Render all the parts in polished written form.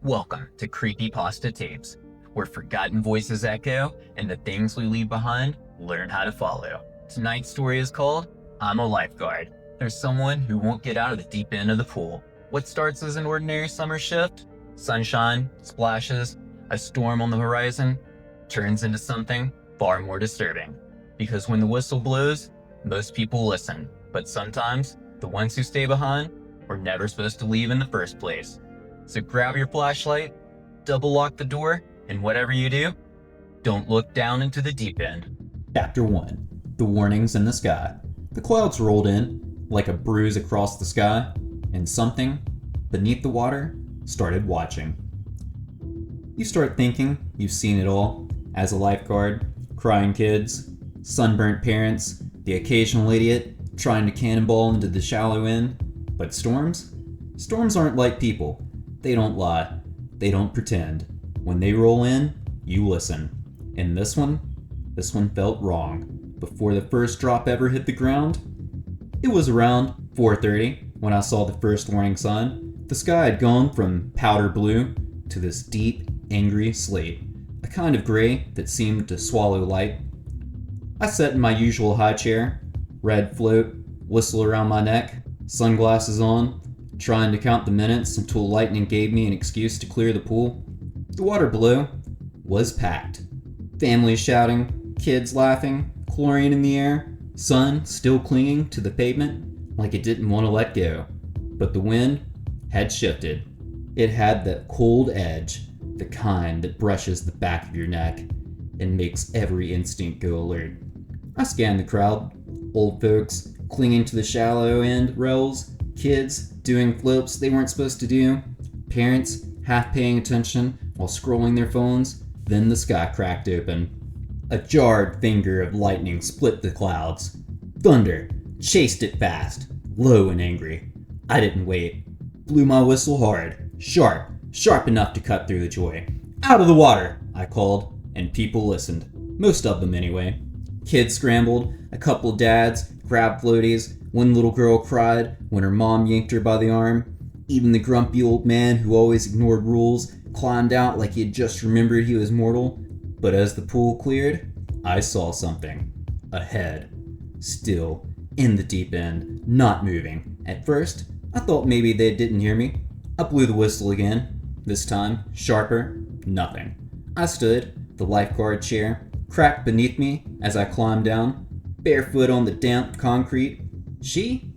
Welcome to Creepypasta Tapes, where forgotten voices echo and the things we leave behind learn how to follow. Tonight's story is called I'm a Lifeguard. There's someone who won't get out of the deep end of the pool. What starts as an ordinary summer shift, sunshine, splashes, a storm on the horizon, turns into something far more disturbing. Because when the whistle blows, most people listen, but sometimes the ones who stay behind were never supposed to leave in the first place. So grab your flashlight, double lock the door, and whatever you do, don't look down into the deep end. Chapter 1. The Warnings in the Sky. The clouds rolled in like a bruise across the sky, and something beneath the water started watching. You start thinking you've seen it all as a lifeguard: crying kids, sunburnt parents, the occasional idiot trying to cannonball into the shallow end. But storms? Storms aren't like people. They don't lie. They don't pretend. When they roll in, you listen. And this one felt wrong. Before the first drop ever hit the ground, it was around 4:30 when I saw the first warning sign. The sky had gone from powder blue to this deep, angry slate, a kind of gray that seemed to swallow light. I sat in my usual high chair, red float, whistle around my neck, sunglasses on, trying to count the minutes until lightning gave me an excuse to clear the pool. The water below was packed. Families shouting, kids laughing, chlorine in the air, sun still clinging to the pavement like it didn't want to let go. But the wind had shifted. It had that cold edge, the kind that brushes the back of your neck and makes every instinct go alert. I scanned the crowd. Old folks clinging to the shallow end rails, kids doing flips they weren't supposed to do, parents half paying attention while scrolling their phones. Then the sky cracked open. A jarred finger of lightning split the clouds. Thunder chased it fast, low and angry. I didn't wait. Blew my whistle hard, sharp enough to cut through the joy. "Out of the water!" I called, and people listened. Most of them anyway. Kids scrambled, a couple of dads grabbed floaties, one little girl cried when her mom yanked her by the arm. Even the grumpy old man who always ignored rules climbed out like he had just remembered he was mortal. But as the pool cleared, I saw something. A head. Still, in the deep end, not moving. At first, I thought maybe they didn't hear me. I blew the whistle again. This time, sharper, nothing. I stood, the lifeguard chair cracked beneath me as I climbed down, barefoot on the damp concrete. She,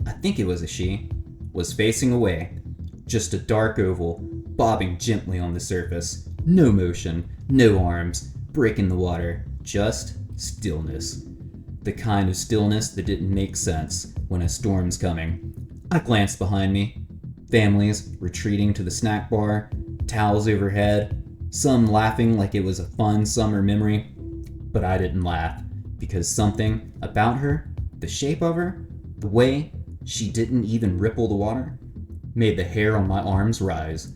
I think it was a she, was facing away. Just a dark oval, bobbing gently on the surface. No motion, no arms, breaking the water, just stillness. The kind of stillness that didn't make sense when a storm's coming. I glanced behind me. Families retreating to the snack bar, towels overhead, some laughing like it was a fun summer memory. But I didn't laugh, because something about her, the shape of her, the way she didn't even ripple the water, made the hair on my arms rise.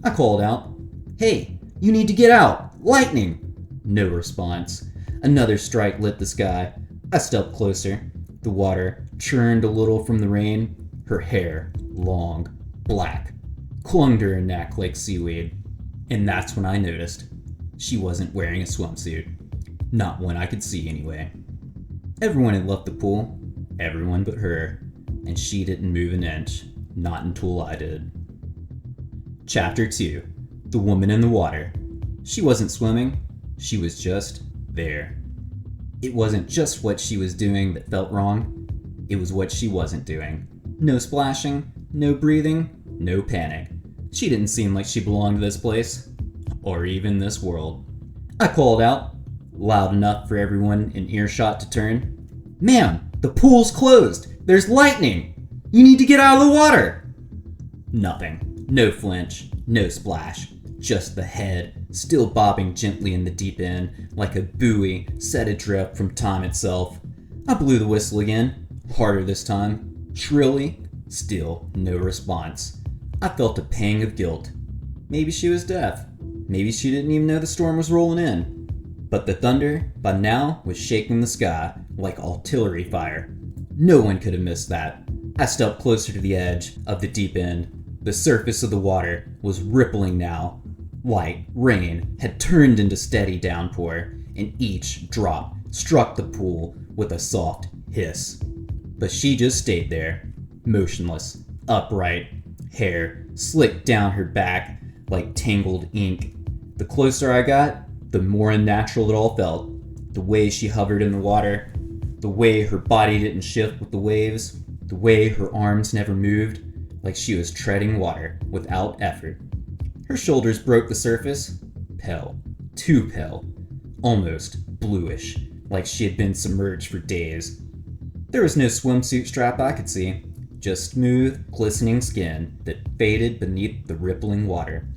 I called out, "Hey, you need to get out! Lightning!" No response. Another strike lit the sky. I stepped closer. The water churned a little from the rain. Her hair, long, black, clung to her neck like seaweed. And that's when I noticed she wasn't wearing a swimsuit. Not one I could see anyway. Everyone had left the pool, everyone but her, and she didn't move an inch, not until I did. Chapter 2. The Woman in the Water. She wasn't swimming, she was just there. It wasn't just what she was doing that felt wrong, it was what she wasn't doing. No splashing, no breathing, no panic. She didn't seem like she belonged to this place, or even this world. I called out, loud enough for everyone in earshot to turn. "Ma'am, the pool's closed! There's lightning! You need to get out of the water!" Nothing. No flinch, no splash. Just the head, still bobbing gently in the deep end, like a buoy set adrift from time itself. I blew the whistle again, harder this time, shrilly. Still no response. I felt a pang of guilt. Maybe she was deaf. Maybe she didn't even know the storm was rolling in. But the thunder, by now, was shaking the sky like artillery fire. No one could have missed that. I stepped closer to the edge of the deep end. The surface of the water was rippling now. Light rain had turned into steady downpour, and each drop struck the pool with a soft hiss. But she just stayed there, motionless, upright, hair slicked down her back like tangled ink. The closer I got, the more unnatural it all felt. The way she hovered in the water, the way her body didn't shift with the waves, the way her arms never moved, like she was treading water without effort. Her shoulders broke the surface, pale, too pale, almost bluish, like she had been submerged for days. There was no swimsuit strap I could see, just smooth, glistening skin that faded beneath the rippling water.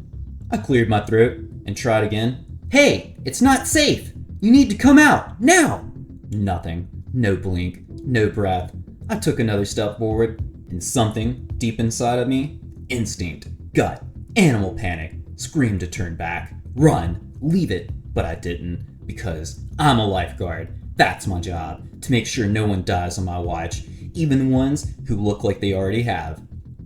I cleared my throat and tried again. "Hey, it's not safe! You need to come out, now!" Nothing. No blink, no breath. I took another step forward, and something deep inside of me, instinct, gut, animal panic, screamed to turn back, run, leave it, but I didn't, because I'm a lifeguard. That's my job, to make sure no one dies on my watch, even the ones who look like they already have.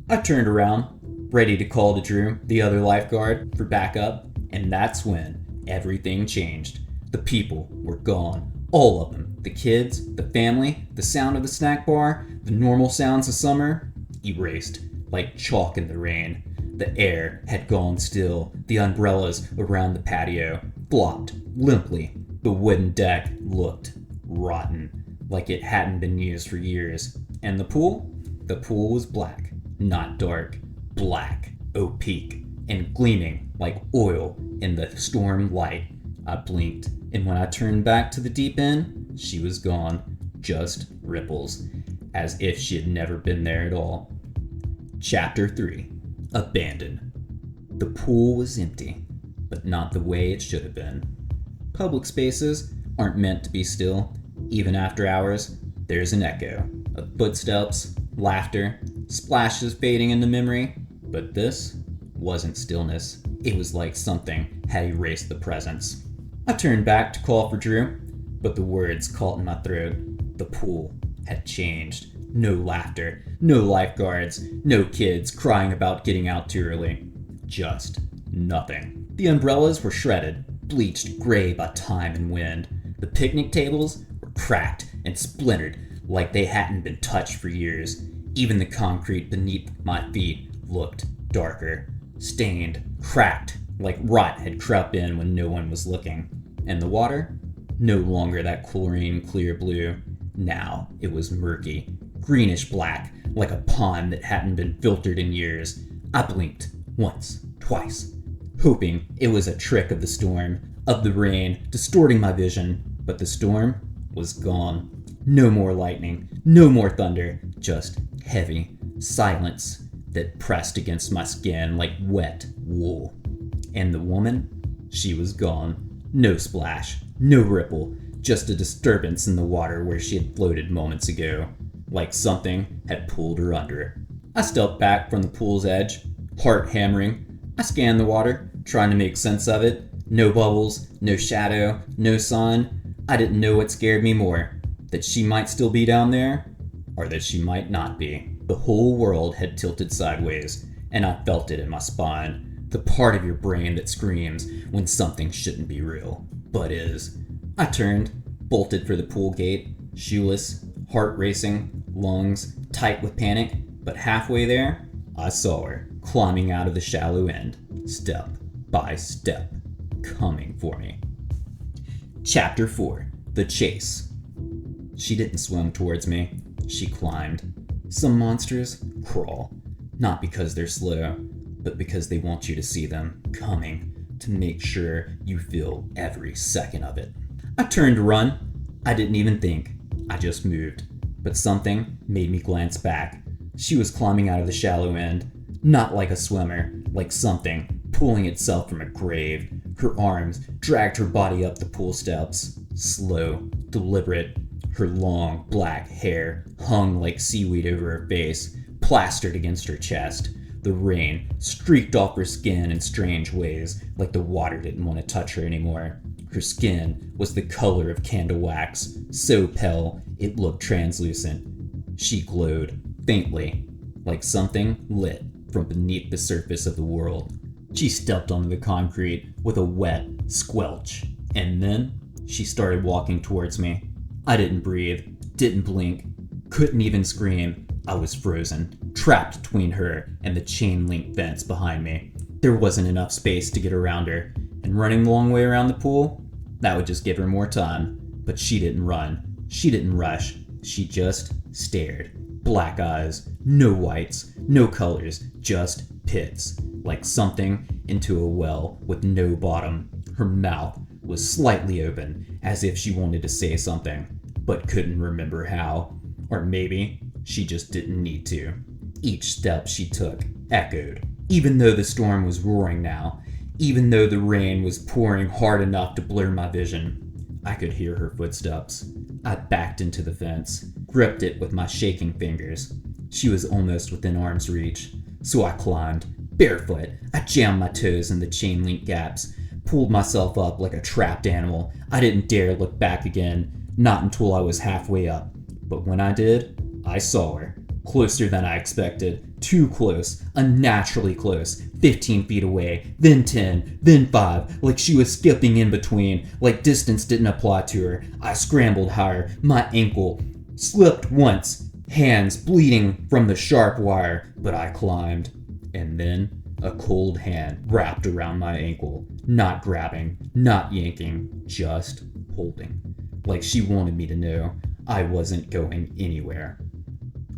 I turned around, ready to call to Drew, the other lifeguard, for backup, and that's when everything changed. The people were gone. All of them. The kids, the family, the sound of the snack bar, the normal sounds of summer, erased like chalk in the rain. The air had gone still. The umbrellas around the patio flopped limply. The wooden deck looked rotten, like it hadn't been used for years. And the pool? The pool was black, not dark. Black, opaque, and gleaming like oil in the storm light. I blinked, and when I turned back to the deep end, she was gone. Just ripples, as if she had never been there at all. Chapter 3. Abandoned. The pool was empty, but not the way it should have been. Public spaces aren't meant to be still. Even after hours, there's an echo of footsteps, laughter, splashes fading into memory. But this wasn't stillness. It was like something had erased the presence. I turned back to call for Drew, but the words caught in my throat. The pool had changed. No laughter, no lifeguards, no kids crying about getting out too early. Just nothing. The umbrellas were shredded, bleached gray by time and wind. The picnic tables were cracked and splintered like they hadn't been touched for years. Even the concrete beneath my feet looked darker, stained, cracked, like rot had crept in when no one was looking. And the water? No longer that chlorine clear blue. Now it was murky, greenish black, like a pond that hadn't been filtered in years. I blinked once, twice, hoping it was a trick of the storm, of the rain, distorting my vision. But the storm was gone. No more lightning, no more thunder, just heavy silence that pressed against my skin like wet wool. And the woman? She was gone. No splash, no ripple, just a disturbance in the water where she had floated moments ago, like something had pulled her under. I stepped back from the pool's edge, heart hammering. I scanned the water, trying to make sense of it. No bubbles, no shadow, no sun. I didn't know what scared me more, that she might still be down there, or that she might not be. The whole world had tilted sideways, and I felt it in my spine. The part of your brain that screams when something shouldn't be real, but is. I turned, bolted for the pool gate, shoeless, heart racing, lungs tight with panic, but halfway there, I saw her, climbing out of the shallow end, step by step, coming for me. Chapter 4. The Chase. She didn't swim towards me, she climbed. Some monsters crawl, not because they're slow, but because they want you to see them coming, to make sure you feel every second of it. I turned to run. I didn't even think. I just moved. But something made me glance back. She was climbing out of the shallow end, not like a swimmer, like something pulling itself from a grave. Her arms dragged her body up the pool steps, slow, deliberate. Her long, black hair hung like seaweed over her face, plastered against her chest. The rain streaked off her skin in strange ways, like the water didn't want to touch her anymore. Her skin was the color of candle wax, so pale it looked translucent. She glowed, faintly, like something lit from beneath the surface of the world. She stepped onto the concrete with a wet squelch, and then she started walking towards me. I didn't breathe, didn't blink, couldn't even scream. I was frozen, trapped between her and the chain link fence behind me. There wasn't enough space to get around her, and running the long way around the pool, that would just give her more time. But she didn't run, she didn't rush, she just stared. Black eyes, no whites, no colors, just pits, like something into a well with no bottom. Her mouth was slightly open, as if she wanted to say something, but couldn't remember how. Or maybe she just didn't need to. Each step she took echoed, even though the storm was roaring now, even though the rain was pouring hard enough to blur my vision. I could hear her footsteps. I backed into the fence, gripped it with my shaking fingers. She was almost within arm's reach, so I climbed. Barefoot, I jammed my toes in the chain link gaps, pulled myself up like a trapped animal. I didn't dare look back again, not until I was halfway up. But when I did, I saw her. Closer than I expected. Too close. Unnaturally close. 15 feet away. Then 10. Then 5. Like she was skipping in between. Like distance didn't apply to her. I scrambled higher. My ankle slipped once. Hands bleeding from the sharp wire. But I climbed. And then a cold hand wrapped around my ankle. Not grabbing. Not yanking. Just holding. Like she wanted me to know I wasn't going anywhere.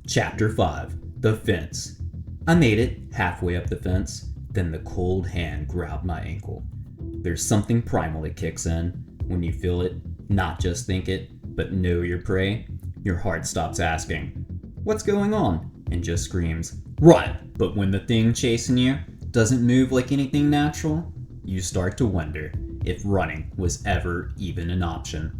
Chapter 5. The Fence. I made it halfway up the fence, then the cold hand grabbed my ankle. There's something primal that kicks in when you feel it, not just think it, but know your prey. Your heart stops asking, "What's going on?" and just screams, "Run!" But when the thing chasing you doesn't move like anything natural, you start to wonder if running was ever even an option.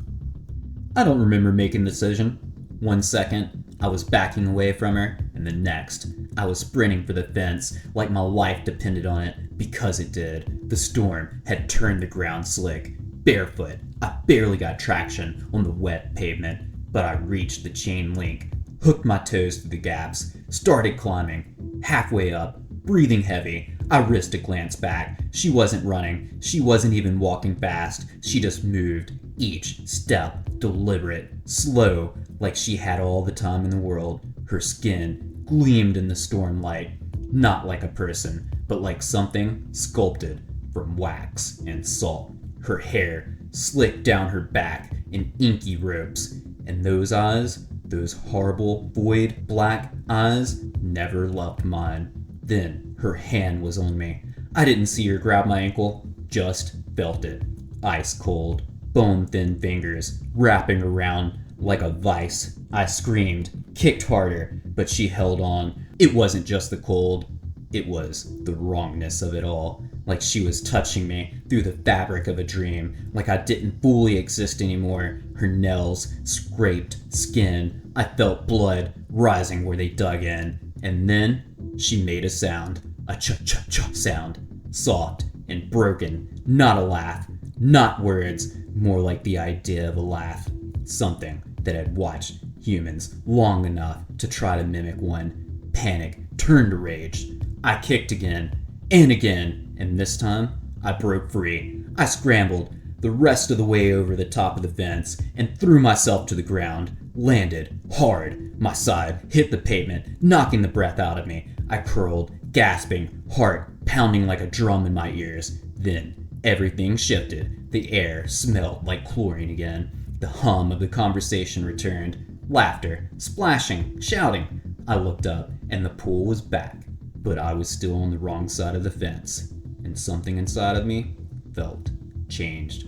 I don't remember making the decision. 1 second, I was backing away from her, and the next, I was sprinting for the fence like my life depended on it, because it did. The storm had turned the ground slick. Barefoot, I barely got traction on the wet pavement, but I reached the chain link, hooked my toes through the gaps, started climbing. Halfway up, breathing heavy, I risked a glance back. She wasn't running. She wasn't even walking fast. She just moved. Each step deliberate, slow, like she had all the time in the world. Her skin gleamed in the storm light, not like a person, but like something sculpted from wax and salt. Her hair slicked down her back in inky ropes, and those eyes, those horrible, void, black eyes, never left mine. Then her hand was on me. I didn't see her grab my ankle, just felt it. Ice cold, bone-thin fingers wrapping around like a vice. I screamed, kicked harder, but she held on. It wasn't just the cold, it was the wrongness of it all. Like she was touching me through the fabric of a dream, like I didn't fully exist anymore. Her nails scraped skin. I felt blood rising where they dug in. And then she made a sound, a cha-cha-cha sound, soft and broken, not a laugh, not words, more like the idea of a laugh. Something that had watched humans long enough to try to mimic one. Panic turned to rage. I kicked again, and this time I broke free. I scrambled the rest of the way over the top of the fence and threw myself to the ground. Landed hard. My side hit the pavement, knocking the breath out of me. I curled, gasping, heart pounding like a drum in my ears. Then everything shifted. The air smelled like chlorine again. The hum of the conversation returned. Laughter, splashing, shouting. I looked up, and the pool was back. But I was still on the wrong side of the fence, and something inside of me felt changed.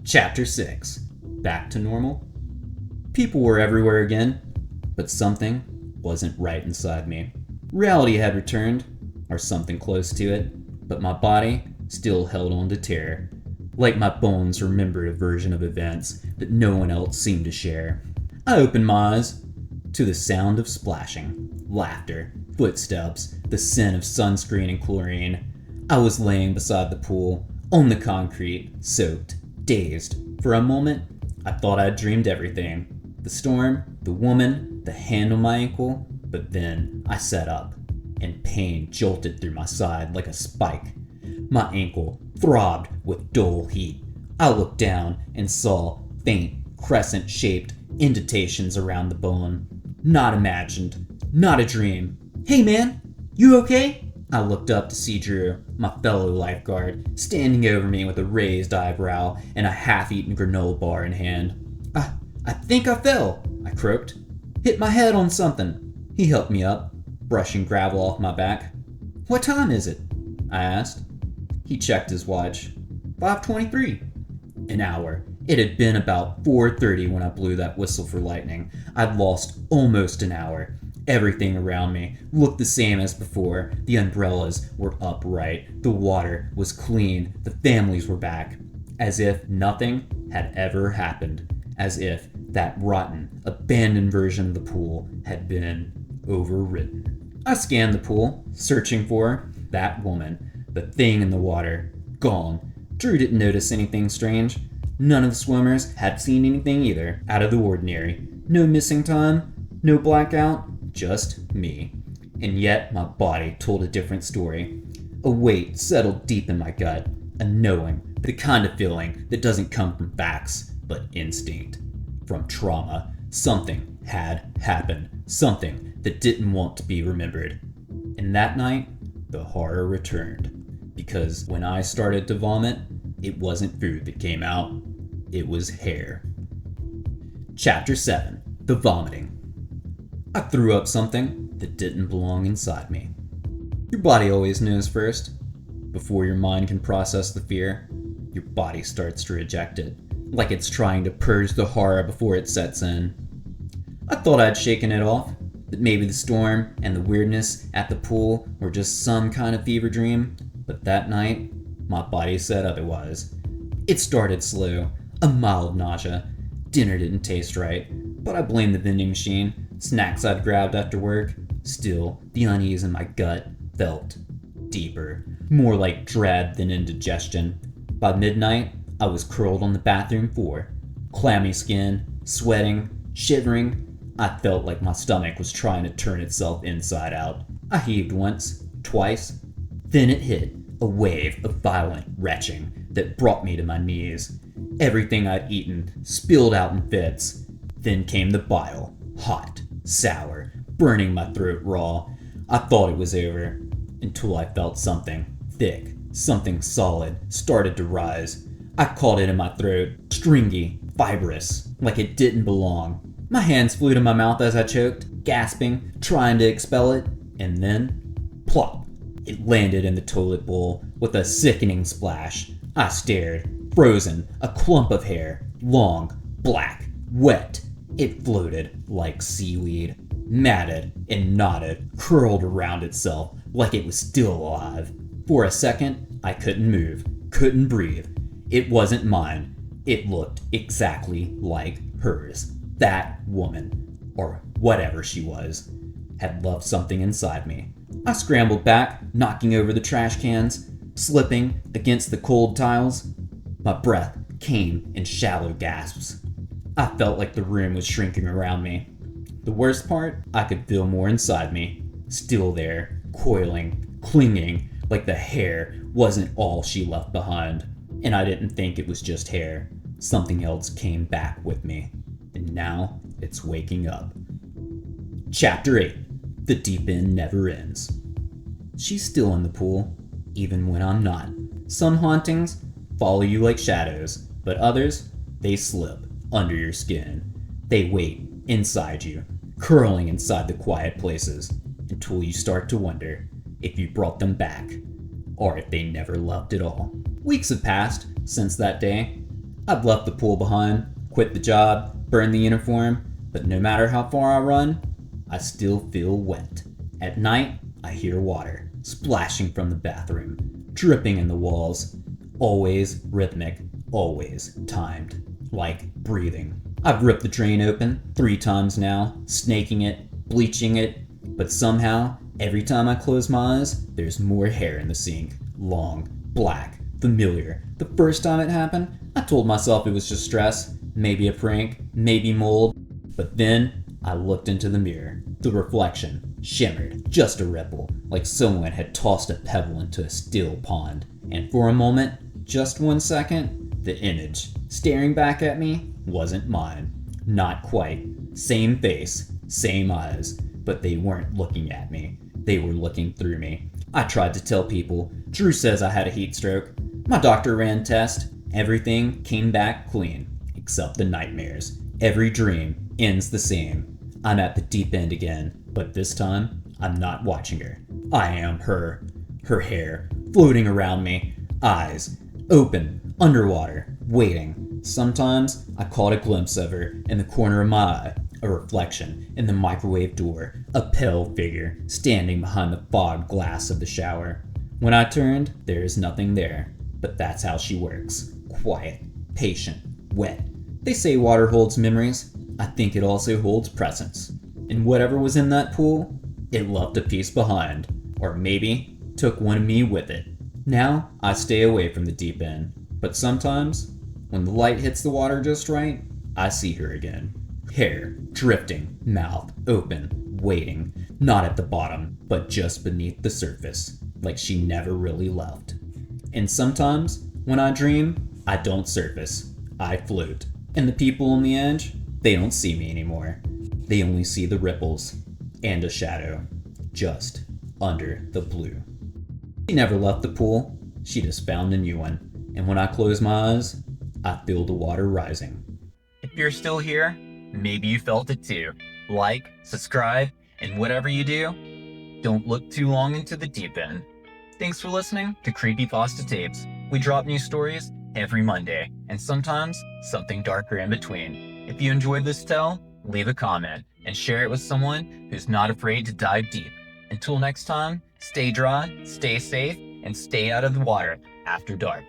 Chapter 6. Back to normal? People were everywhere again, but something wasn't right inside me. Reality had returned, or something close to it, but my body still held on to terror. Like my bones remembered a version of events that no one else seemed to share. I opened my eyes to the sound of splashing, laughter, footsteps, the scent of sunscreen and chlorine. I was laying beside the pool, on the concrete, soaked, dazed. For a moment, I thought I'd dreamed everything. The storm, the woman, the hand on my ankle, but then I sat up, and pain jolted through my side like a spike. My ankle throbbed with dull heat. I looked down and saw faint, crescent-shaped indentations around the bone. Not imagined, not a dream. "Hey man, you okay?" I looked up to see Drew, my fellow lifeguard, standing over me with a raised eyebrow and a half-eaten granola bar in hand. I think I fell," I croaked. "Hit my head on something." He helped me up, brushing gravel off my back. "What time is it?" I asked. He checked his watch. 5:23. An hour. It had been about 4:30 when I blew that whistle for lightning. I'd lost almost an hour. Everything around me looked the same as before. The umbrellas were upright. The water was clean. The families were back. As if nothing had ever happened. As if that rotten, abandoned version of the pool had been overwritten. I scanned the pool, searching for that woman. The thing in the water. Gone. Drew didn't notice anything strange. None of the swimmers had seen anything either, out of the ordinary. No missing time, no blackout, just me. And yet my body told a different story. A weight settled deep in my gut, a knowing, the kind of feeling that doesn't come from facts, but instinct. From trauma. Something had happened, something that didn't want to be remembered. And that night, the horror returned. Because when I started to vomit, it wasn't food that came out, it was hair. Chapter 7. The Vomiting. I threw up something that didn't belong inside me. Your body always knows first. Before your mind can process the fear, your body starts to reject it, like it's trying to purge the horror before it sets in. I thought I'd shaken it off, that maybe the storm and the weirdness at the pool were just some kind of fever dream, but that night, my body said otherwise. It started slow, a mild nausea. Dinner didn't taste right, but I blamed the vending machine, snacks I'd grabbed after work. Still, the unease in my gut felt deeper, more like dread than indigestion. By midnight, I was curled on the bathroom floor, clammy skin, sweating, shivering. I felt like my stomach was trying to turn itself inside out. I heaved once, twice, then it hit, a wave of violent retching that brought me to my knees. Everything I'd eaten spilled out in fits. Then came the bile, hot, sour, burning my throat raw. I thought it was over, until I felt something thick, something solid, started to rise. I caught it in my throat, stringy, fibrous, like it didn't belong. My hands flew to my mouth as I choked, gasping, trying to expel it, and then, plop, it landed in the toilet bowl with a sickening splash. I stared, frozen, a clump of hair, long, black, wet. It floated like seaweed, matted and knotted, curled around itself like it was still alive. For a second, I couldn't move, couldn't breathe. It wasn't mine. It looked exactly like hers. That woman, or whatever she was, had loved something inside me. I scrambled back, knocking over the trash cans, slipping against the cold tiles. My breath came in shallow gasps. I felt like the room was shrinking around me. The worst part, I could feel more inside me, still there, coiling, clinging, like the hair wasn't all she left behind. And I didn't think it was just hair. Something else came back with me. And now it's waking up. Chapter 8. The Deep End Never Ends. She's still in the pool, even when I'm not. Some hauntings follow you like shadows, but others, they slip under your skin. They wait inside you, curling inside the quiet places, until you start to wonder if you brought them back, or if they never loved at all. Weeks have passed since that day. I've left the pool behind, quit the job, burned the uniform, but no matter how far I run, I still feel wet. At night, I hear water splashing from the bathroom, dripping in the walls, always rhythmic, always timed, like breathing. I've ripped the drain open 3 times now, snaking it, bleaching it, but somehow, every time I close my eyes, there's more hair in the sink. Long, black, familiar. The first time it happened, I told myself it was just stress, maybe a prank, maybe mold. But then, I looked into the mirror. The reflection shimmered, just a ripple, like someone had tossed a pebble into a still pond, and for a moment, just 1 second, the image staring back at me wasn't mine. Not quite. Same face, same eyes, but they weren't looking at me. They were looking through me. I tried to tell people, Drew says I had a heat stroke. My doctor ran tests. Everything came back clean, except the nightmares. Every dream ends the same. I'm at the deep end again, but this time, I'm not watching her. I am her. Her hair floating around me, eyes open, underwater, waiting. Sometimes I caught a glimpse of her in the corner of my eye, a reflection in the microwave door, a pale figure standing behind the fogged glass of the shower. When I turned, there is nothing there, but that's how she works. Quiet, patient, wet. They say water holds memories. I think it also holds presence. And whatever was in that pool, it left a piece behind, or maybe took one of me with it. Now, I stay away from the deep end, but sometimes, when the light hits the water just right, I see her again. Hair drifting, mouth open, waiting, not at the bottom, but just beneath the surface, like she never really left. And sometimes, when I dream, I don't surface, I float. And the people on the edge, they don't see me anymore. They only see the ripples and a shadow, just under the blue. She never left the pool, she just found a new one. And when I close my eyes, I feel the water rising. If you're still here, maybe you felt it too. Like, subscribe, and whatever you do, don't look too long into the deep end. Thanks for listening to Creepypasta Tapes. We drop new stories every Monday, and sometimes something darker in between. If you enjoyed this tale, leave a comment and share it with someone who's not afraid to dive deep. Until next time, stay dry, stay safe, and stay out of the water after dark.